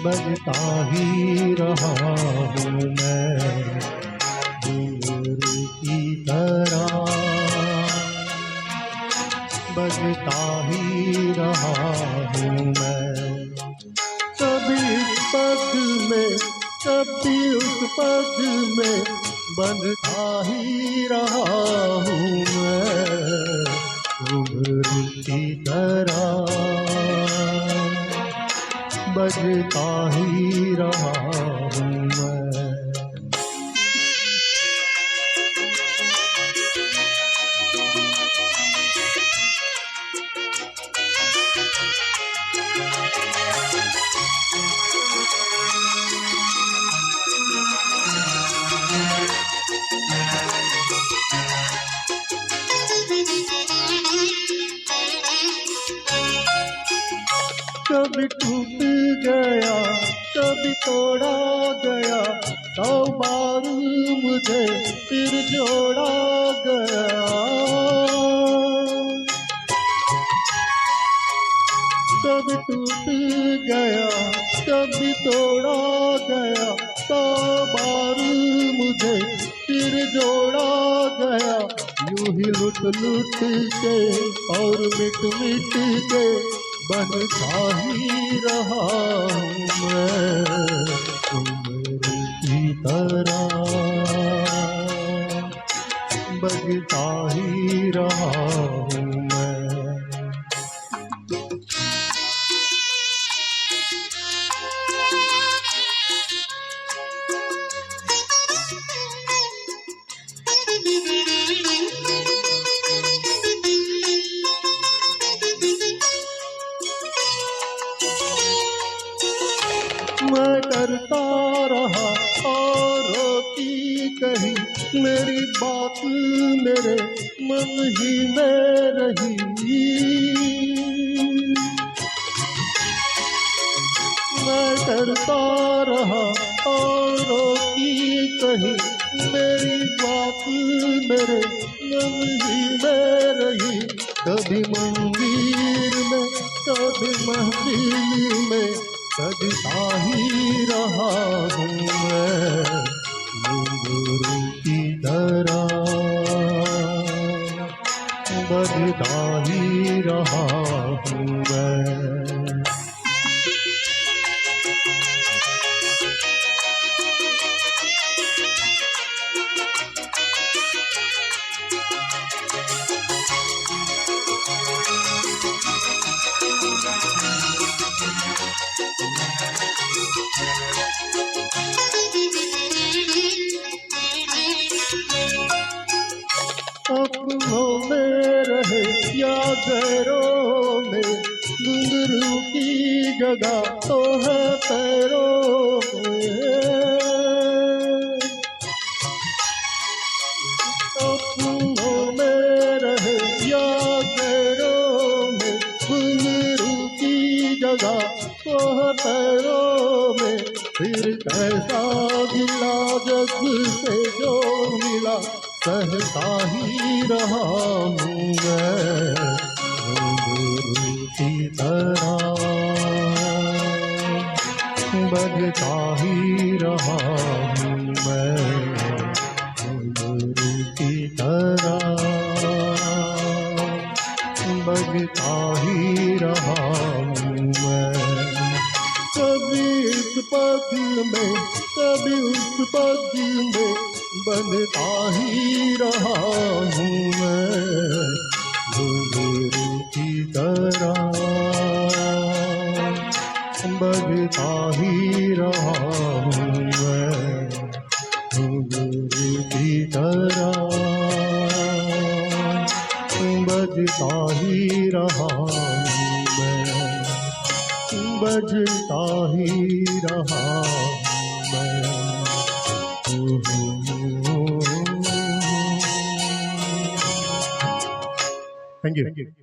बजता ही रहा हूँ मैं घुंघरू की तरह, बजता ही रहा हूँ मैं। कभी इस पग में कभी उस पग में बंधता ही रहा हूँ मैं घुंघरू की तरह, बजता ही रहा हूँ मैं। कभी टूट गया कभी तोड़ा गया, 100 बार मुझे फिर जोड़ा गया। कभी टूट गया कभी तोड़ा गया, 100 बार मुझे फिर जोड़ा गया। यूं ही लुट लुट के और मिट मिट के बनता ही रहा हूँ मैं घुंघरू की तरह, बजता ही रहा हूँ मैं। मैं करता रहा औरों की कही, मेरी बात मेरे मन ही में रही। मैं करता रहा औरों की कही, मेरी बात मेरे मन ही में रही। कभी मंदिर में कभी महफिल में सजता ही रहा हूँ मैं घुंघरू की तरह, बजता ही रहा हूँ मैं। अपनों में रहे या गैरों में, घुंघरू की जगह तो है पैरों में। अपनों में रहे या गैरों में, घुंघरू की जगह तो है पैरों में। फिर कैसा गिला जग से जो मिला, सहता ही रहा हूँ मैं घुंघरू की तरह, बजता ही रहा हूँ मैं घुंघरू की तरह, बजता ही रहा हूँ मैं। कभी इस पग में कभी उस पग में बनता ही रहा हूँ मैं घुंघरू की तरह, बजता ही रहा हूँ मैं घुंघरू की तरह, बजता ही रहा हूँ मैं, बजता ही रहा हूँ मैं। Thank you.